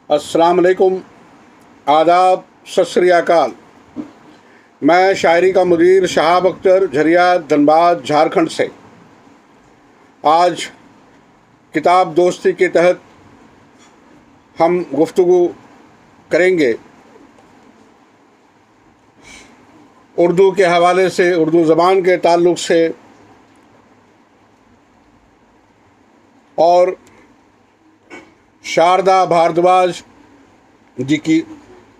अस्सलाम वालेकुम, आदाब, सत श्री अकाल। मैं शायरी का मुदीर शहाब अख्तर झरिया धनबाद झारखंड से आज किताब दोस्ती के तहत हम गुफ्तगू करेंगे उर्दू के हवाले से, उर्दू ज़बान के ताल्लुक़ से और शारदा भारद्वाज जी की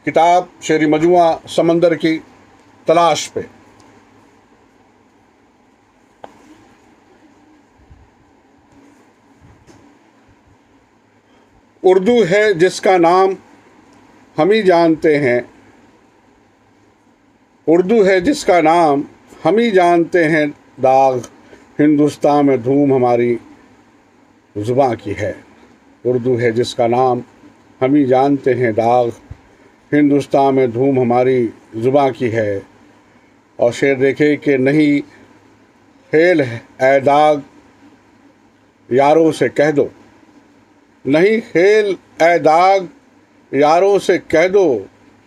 किताब शेरी मजमुआ समंदर की तलाश पे। उर्दू है जिसका नाम हम ही जानते हैं, उर्दू है जिसका नाम हम ही जानते हैं, दाग हिंदुस्तान में धूम हमारी ज़ुबां की है। उर्दू है जिसका नाम हम ही जानते हैं, दाग हिंदुस्तान में धूम हमारी ज़ुबां की है। और शेर देखे कि नहीं हेल ए दाग यारों से कह दो, नहीं हेल ए दाग यारों से कह दो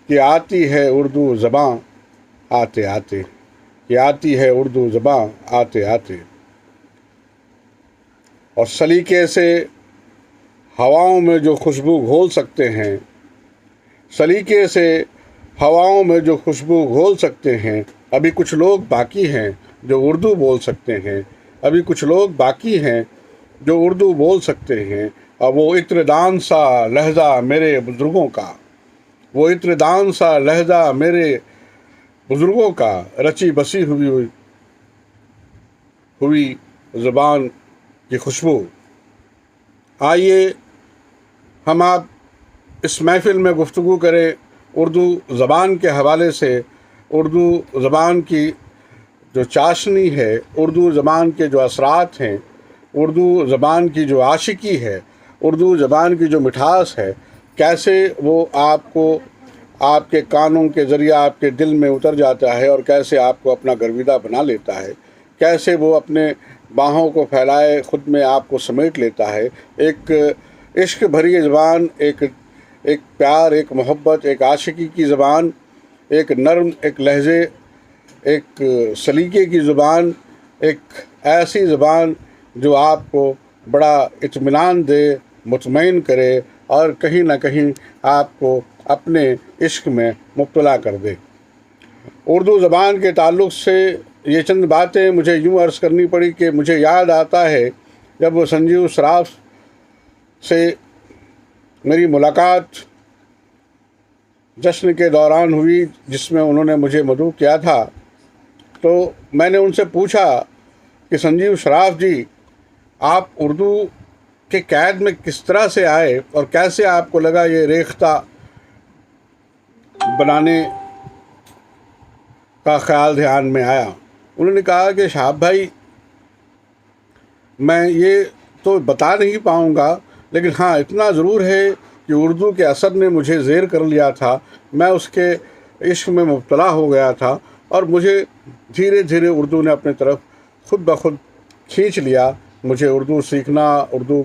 कि आती है उर्दू ज़बां आते आते, कि आती है उर्दू ज़बां आते आते। और सलीके से हवाओं में जो खुशबू घोल सकते हैं, सलीके से हवाओं में जो खुशबू घोल सकते हैं, अभी कुछ लोग बाकी हैं जो उर्दू बोल सकते हैं, अभी कुछ लोग बाकी हैं जो उर्दू बोल सकते हैं। और वो इत्रदान सा लहजा मेरे बुज़ुर्गों का, वो इत्रदान सा लहजा मेरे बुज़ुर्गों का, रची बसी हुई ज़बान की खुशबू। आइए हम आप इस महफ़िल में गुफ्तगू करें उर्दू ज़बान के हवाले से, उर्दू ज़बान की जो चाशनी है, उर्दू ज़बान के जो असरात हैं, उर्दू ज़बान की जो आशिकी है, उर्दू ज़बान की जो मिठास है, कैसे वो आपको आपके कानों के ज़रिए आपके दिल में उतर जाता है और कैसे आपको अपना गर्विदा बना लेता है, कैसे वो अपने बाहों को फैलाए ख़ुद में आपको समेट लेता है। एक इश्क भरी ज़बान, एक प्यार, एक मोहब्बत, एक आशिकी की ज़बान, एक नर्म, एक लहजे, एक सलीके की ज़ुबान, एक ऐसी ज़बान जो आपको बड़ा इत्मीनान दे, मुतमईन करे और कहीं ना कहीं आपको अपने इश्क में मुब्तला कर दे। उर्दू ज़बान के ताल्लुक़ से ये चंद बातें मुझे यूँ अर्ज़ करनी पड़ी कि मुझे याद आता है जब संजीव सराफ से मेरी मुलाकात जश्न के दौरान हुई जिसमें उन्होंने मुझे मदऊ किया था, तो मैंने उनसे पूछा कि संजीव सराफ जी, आप उर्दू के कैद में किस तरह से आए और कैसे आपको लगा ये रेख्ता बनाने का ख्याल ध्यान में आया। उन्होंने कहा कि शहाब भाई, मैं ये तो बता नहीं पाऊँगा, लेकिन हाँ इतना ज़रूर है कि उर्दू के असर ने मुझे ज़ेर कर लिया था, मैं उसके इश्क में मुब्तला हो गया था और मुझे धीरे धीरे उर्दू ने अपने तरफ खुद ब खुद खींच लिया। मुझे उर्दू सीखना, उर्दू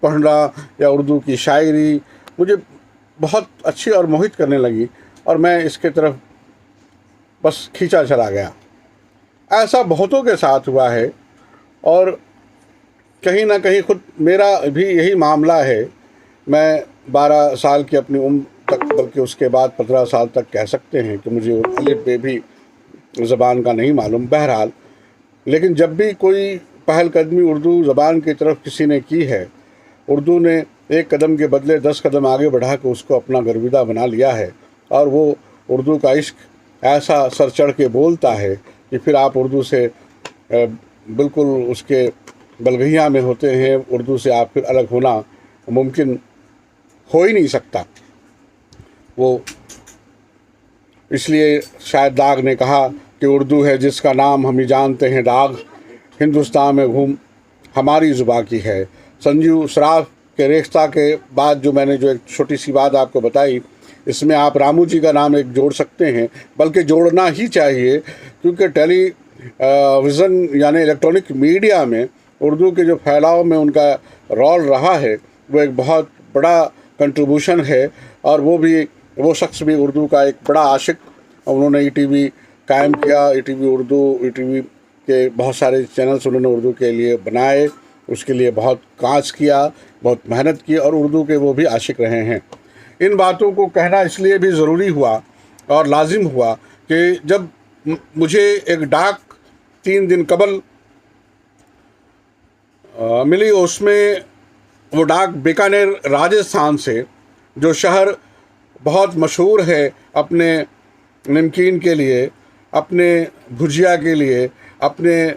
पढ़ना या उर्दू की शायरी मुझे बहुत अच्छी और मोहित करने लगी और मैं इसके तरफ बस खींचा चला गया। ऐसा बहुतों के साथ हुआ है और कहीं ना कहीं खुद मेरा भी यही मामला है। मैं 12 साल की अपनी उम्र तक, बल्कि उसके बाद 15 साल तक कह सकते हैं कि मुझे अलिफ बे भी ज़बान का नहीं मालूम। बहरहाल, लेकिन जब भी कोई पहलकदमी उर्दू ज़बान की तरफ किसी ने की है, उर्दू ने एक कदम के बदले 10 कदम आगे बढ़ा के उसको अपना गर्विदा बना लिया है और वो उर्दू का इश्क ऐसा सर चढ़ के बोलता है कि फिर आप उर्दू से बिल्कुल उसके बलगहिया में होते हैं। उर्दू से आप फिर अलग होना मुमकिन हो ही नहीं सकता। वो इसलिए शायद दाग ने कहा कि उर्दू है जिसका नाम हम ही जानते हैं, दाग हिंदुस्तान में घूम हमारी ज़ुबां की है। संजीव सराफ के रेख्ता के बाद जो मैंने जो एक छोटी सी बात आपको बताई, इसमें आप रामू जी का नाम एक जोड़ सकते हैं, बल्कि जोड़ना ही चाहिए, क्योंकि टेलीविज़न यानी इलेक्ट्रॉनिक मीडिया में उर्दू के जो फैलाव में उनका रोल रहा है वो एक बहुत बड़ा कंट्रीब्यूशन है, और वो शख्स भी उर्दू का एक बड़ा आशिक। उन्होंने ईटीवी कायम किया, ईटीवी उर्दू, ईटीवी के बहुत सारे चैनल्स उन्होंने उर्दू के लिए बनाए, उसके लिए बहुत काज किया, बहुत मेहनत की, और उर्दू के वो भी आशिक रहे हैं। इन बातों को कहना इसलिए भी ज़रूरी हुआ और लाजिम हुआ कि जब मुझे एक डाक 3 दिन कबल मिली, उसमें वो डाक बीकानेर राजस्थान से, जो शहर बहुत मशहूर है अपने नमकीन के लिए, अपने भुजिया के लिए, अपने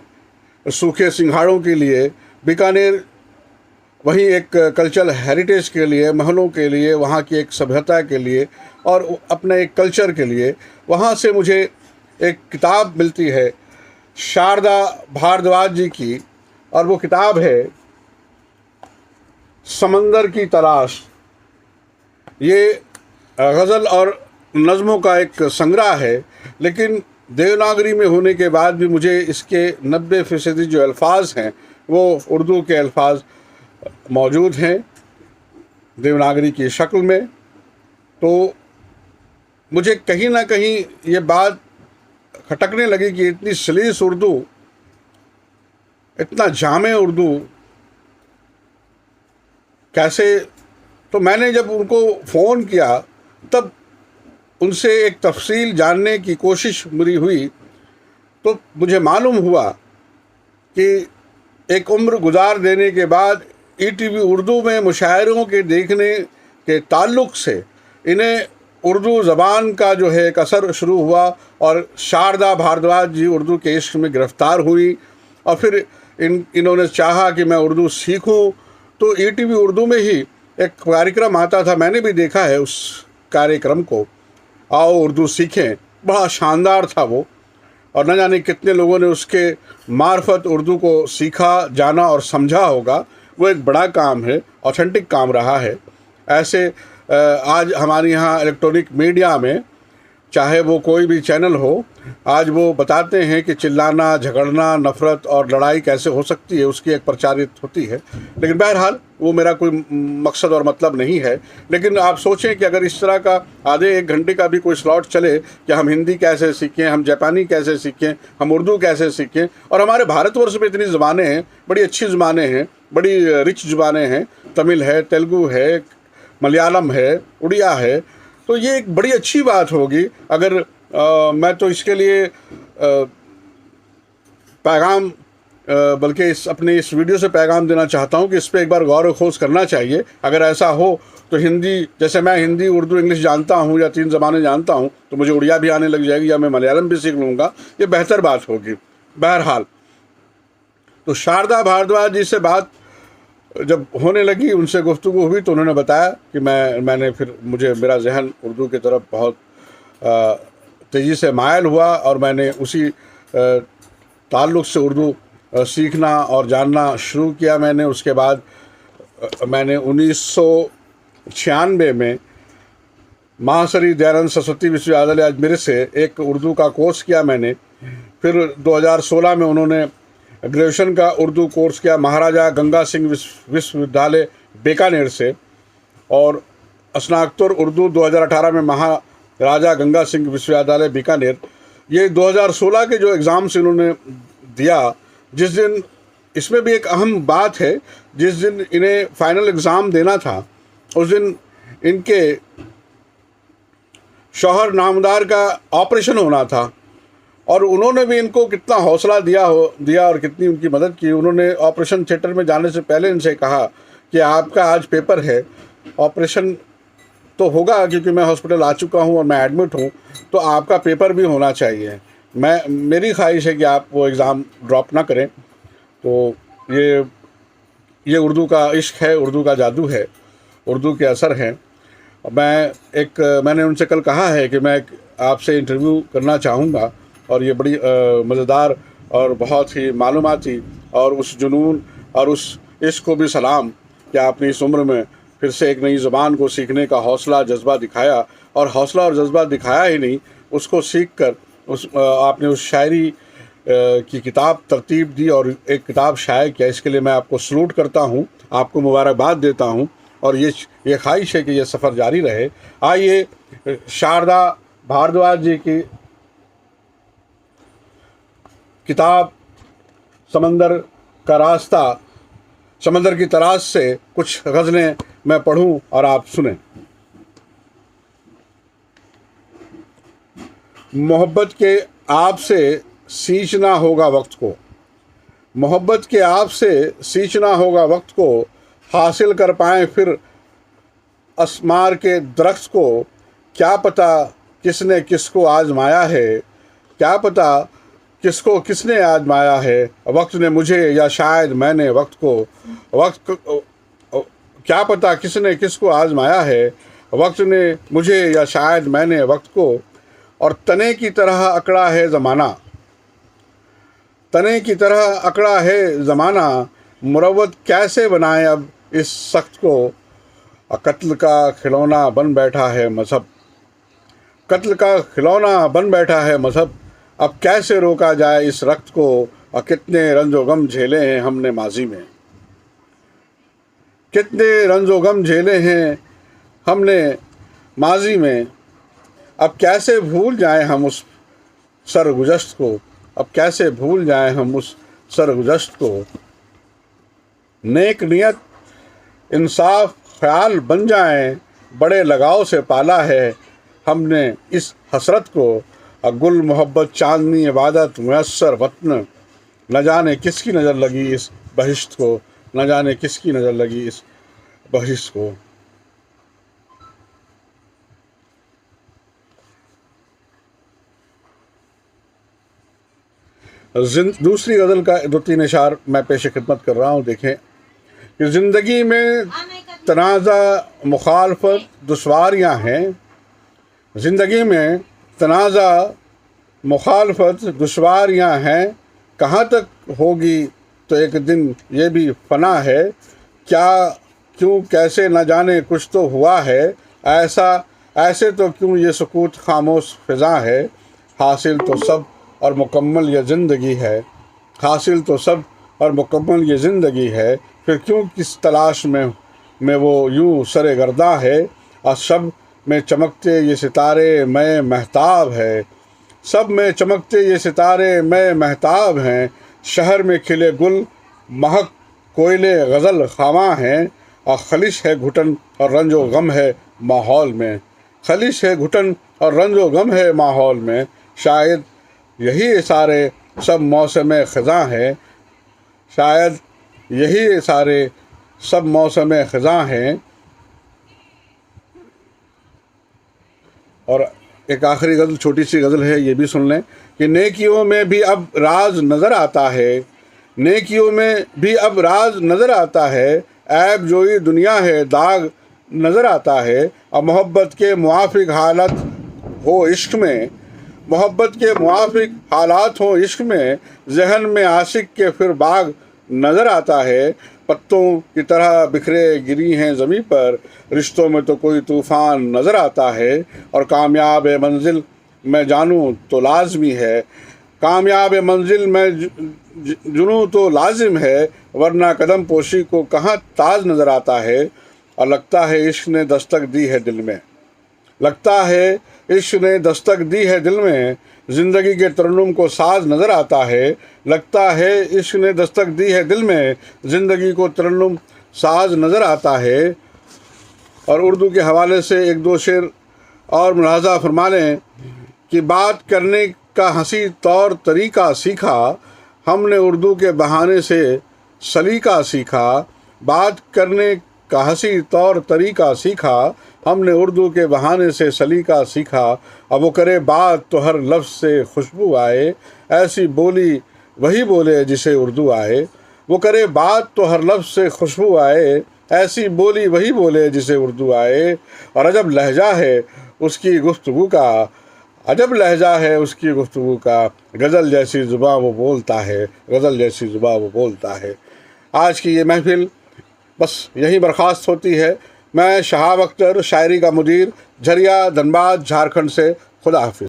सूखे सिंघाड़ों के लिए। बीकानेर वहीं एक कल्चरल हेरिटेज के लिए, महलों के लिए, वहाँ की एक सभ्यता के लिए और अपने एक कल्चर के लिए। वहाँ से मुझे एक किताब मिलती है शारदा भारद्वाज जी की, और वो किताब है समंदर की तलाश। ये गज़ल और नज़मों का एक संग्रह है, लेकिन देवनागरी में होने के बाद भी मुझे इसके 90% जो अल्फाज हैं वो उर्दू के अल्फाज मौजूद हैं देवनागरी की शक्ल में। तो मुझे कहीं ना कहीं ये बात खटकने लगी कि इतनी सलीस उर्दू, इतना जामे उर्दू कैसे। तो मैंने जब उनको फ़ोन किया तब उनसे एक तफसील जानने की कोशिश मेरी हुई, तो मुझे मालूम हुआ कि एक उम्र गुजार देने के बाद ईटीवी उर्दू में मुशायरों के देखने के ताल्लुक़ से इन्हें उर्दू ज़बान का जो है एक असर शुरू हुआ, और शारदा भारद्वाज जी उर्दू के इश्क में गिरफ़्तार हुई, और फिर इन्होंने चाहा कि मैं उर्दू सीखूं। तो ईटीवी उर्दू में ही एक कार्यक्रम आता था, मैंने भी देखा है उस कार्यक्रम को, आओ उर्दू सीखें, बड़ा शानदार था वो, और न जाने कितने लोगों ने उसके मार्फत उर्दू को सीखा, जाना और समझा होगा। वो एक बड़ा काम है, ऑथेंटिक काम रहा है। ऐसे आज हमारे यहाँ इलेक्ट्रॉनिक मीडिया में, चाहे वो कोई भी चैनल हो, आज वो बताते हैं कि चिल्लाना, झगड़ना, नफ़रत और लड़ाई कैसे हो सकती है, उसकी एक प्रचारित होती है। लेकिन बहरहाल वो मेरा कोई मकसद और मतलब नहीं है। लेकिन आप सोचें कि अगर इस तरह का आधे 1 घंटे का भी कोई स्लॉट चले कि हम हिंदी कैसे सीखें, हम जापानी कैसे सीखें, हम उर्दू कैसे सीखें, और हमारे भारतवर्ष में इतनी ज़बानें हैं, बड़ी अच्छी ज़बानें हैं, बड़ी रिच ज़बानें हैं, तमिल है, तेलुगु है, मलयालम है, उड़िया है। तो ये एक बड़ी अच्छी बात होगी अगर मैं तो इसके लिए पैगाम, बल्कि अपने इस वीडियो से पैगाम देना चाहता हूँ कि इस पर एक बार गौर व खोज करना चाहिए। अगर ऐसा हो तो हिंदी, जैसे मैं हिंदी, उर्दू, इंग्लिश जानता हूँ या 3 ज़बानें जानता हूँ, तो मुझे उड़िया भी आने लग जाएगी, या मैं मलयालम भी सीख लूँगा। ये बेहतर बात होगी। बहरहाल, तो शारदा भारद्वाज जी से बात जब होने लगी, उनसे गुफ्तगू हुई, तो उन्होंने बताया कि मैंने फिर मेरा जहन उर्दू की तरफ बहुत तेज़ी से मायल हुआ, और मैंने उसी ताल्लुक़ से उर्दू सीखना और जानना शुरू किया। मैंने उसके बाद मैंने 1996 में महाश्री दयानंद सरस्वती विश्वविद्यालय अजमेर से एक उर्दू का कोर्स किया मैंने। फिर 2016 में उन्होंने ग्रेजुएशन का उर्दू कोर्स किया महाराजा गंगा सिंह विश्वविद्यालय बीकानेर से, और स्नातकोत्तर उर्दू 2018 में महाराजा गंगा सिंह विश्वविद्यालय बीकानेर। ये 2016 के जो एग्ज़ाम्स इन्होंने दिया, जिस दिन, इसमें भी एक अहम बात है, जिस दिन इन्हें फाइनल एग्ज़ाम देना था, उस दिन इनके शौहर नामदार का ऑपरेशन होना था, और उन्होंने भी इनको कितना हौसला दिया और कितनी उनकी मदद की। उन्होंने ऑपरेशन थिएटर में जाने से पहले इनसे कहा कि आपका आज पेपर है, ऑपरेशन तो होगा क्योंकि मैं हॉस्पिटल आ चुका हूँ और मैं एडमिट हूँ, तो आपका पेपर भी होना चाहिए। मेरी ख्वाहिश है कि आप वो एग्ज़ाम ड्रॉप ना करें। तो ये उर्दू का इश्क है, उर्दू का जादू है, उर्दू के असर हैं। मैंने उनसे कल कहा है कि मैं आपसे इंटरव्यू करना चाहूँगा, और ये बड़ी मज़ेदार और बहुत ही मालूमाती, और उस जुनून और उस इश्क को भी सलाम कि आपने इस उम्र में फिर से एक नई ज़बान को सीखने का हौसला जज्बा दिखाया, और हौसला और जज्बा दिखाया ही नहीं, उसको सीख कर आपने उस शायरी की किताब तरतीब दी और एक किताब शाये किया। इसके लिए मैं आपको सलूट करता हूँ, आपको मुबारकबाद देता हूँ। और ये ख्वाहिश है कि ये सफ़र जारी रहे। आइए शारदा भारद्वाज जी की किताब समंदर का रास्ता, समंदर की तराश से कुछ गज़लें मैं पढ़ूं और आप सुनें। मोहब्बत के आप से सींचना होगा वक्त को, मोहब्बत के आप से सींचना होगा वक्त को, हासिल कर पाएँ फिर असमार के दरख्त को। क्या पता किसने किसको आजमाया है, क्या पता किसको किसने आजमाया है, वक्त ने मुझे या शायद मैंने वक्त को। क्या पता किसने किसको आजमाया है, वक्त ने मुझे या शायद मैंने वक्त को। और तने की तरह अकड़ा है ज़माना, तने की तरह अकड़ा है ज़माना, मुरव्वत कैसे बनाए अब इस सख्त को। कत्ल का खिलौना बन बैठा है मज़हब, कत्ल का खिलौना बन बैठा है मज़हब, अब कैसे रोका जाए इस रक्त को। और कितने रंजो गम झेले हैं हमने माजी में, कितने रंजो गम झेले हैं हमने माजी में, अब कैसे भूल जाएं हम उस सरगुज़श्त को, अब कैसे भूल जाएं हम उस सरगुज़श्त को। नेक नियत इंसाफ ख्याल बन जाएं, बड़े लगाव से पाला है हमने इस हसरत को। गुल मोहब्बत चांदनी इबादत मुयस्सर वतन, न जाने किसकी नज़र लगी इस बहिश्त को, न जाने किसकी नज़र लगी इस बहिश्त को। दूसरी गज़ल का 2-3 इशार मैं पेश खिदमत कर रहा हूँ। देखें कि ज़िंदगी में तनाज़ा मुखालफत दुश्वारियाँ हैं, ज़िंदगी में तनाज़ा मुखालफत दुश्वारियाँ हैं, कहाँ तक होगी तो एक दिन ये भी फ़ना है। क्या क्यों कैसे न जाने कुछ तो हुआ है, ऐसे तो क्यों ये सुकूत खामोश फ़िज़ा है। हासिल तो सब और मुकम्मल ये ज़िंदगी है, हासिल तो सब और मुकम्मल ये ज़िंदगी है, फिर क्यों किस तलाश में वो यूँ सरे गर्दा है। और सब में चमकते ये सितारे मैं महताब है, सब में चमकते ये सितारे मैं महताब हैं। शहर में खिले गुल महक कोयले गज़ल खामा हैं, और खलिश है घुटन और रंजो गम है माहौल में, खलिश है घुटन और रंजो गम है माहौल में। शायद यही सारे सब मौसम ख़ज़ां हैं, शायद यही सारे सब मौसम ख़ज़ां हैं। और एक आखिरी गज़ल, छोटी सी गज़ल है, ये भी सुन लें कि नेकियों में भी अब राज नज़र आता है, नेकियों में भी अब राज नज़र आता है, ऐब जोई दुनिया है दाग नज़र आता है। और मोहब्बत के मुआफ़िक हालत हो इश्क में, मोहब्बत के मुआफ़िक हालात हो इश्क में, जहन में आशिक के फिर बाग नज़र आता है। पत्तों की तरह बिखरे गिरी हैं ज़मीं पर, रिश्तों में तो कोई तूफ़ान नज़र आता है। और कामयाब मंजिल मैं जानूँ तो लाज़मी है, कामयाब मंजिल मैं जुनूँ तो लाजिम है, वरना कदम पोशी को कहाँ ताज नज़र आता है। और लगता है इश्क ने दस्तक दी है दिल में, लगता है इश्क ने दस्तक दी है दिल में, ज़िंदगी के तरन्नुम को साज नज़र आता है। लगता है इश्क ने दस्तक दी है दिल में, ज़िंदगी को तरन्नुम साज नज़र आता है। और उर्दू के हवाले से 1-2 शेर और मुलाहज़ा फरमा लें कि बात करने का हंसी तौर तरीका सीखा, हमने उर्दू के बहाने से सलीका सीखा। बात करने का हंसी तौर तरीका सीखा, हमने उर्दू के बहाने से सलीका सीखा। अब वो करे बात तो हर लफ्ज़ से खुशबू आए, ऐसी बोली वही बोले जिसे उर्दू आए। वो करे बात तो हर लफ्ज़ से खुशबू आए, ऐसी बोली वही बोले जिसे उर्दू आए। और अजब लहजा है उसकी गुफ्तगू का, अजब लहजा है उसकी गुफ्तगू का, गज़ल जैसी ज़ुबान वो बोलता है, गज़ल जैसी ज़ुबान वो बोलता है। आज की ये महफ़िल बस यहीं बर्खास्त होती है। मैं शहाब अख्तर, शायरी का मुदीर, झरिया, धनबाद, झारखंड से। खुदा हाफिज़।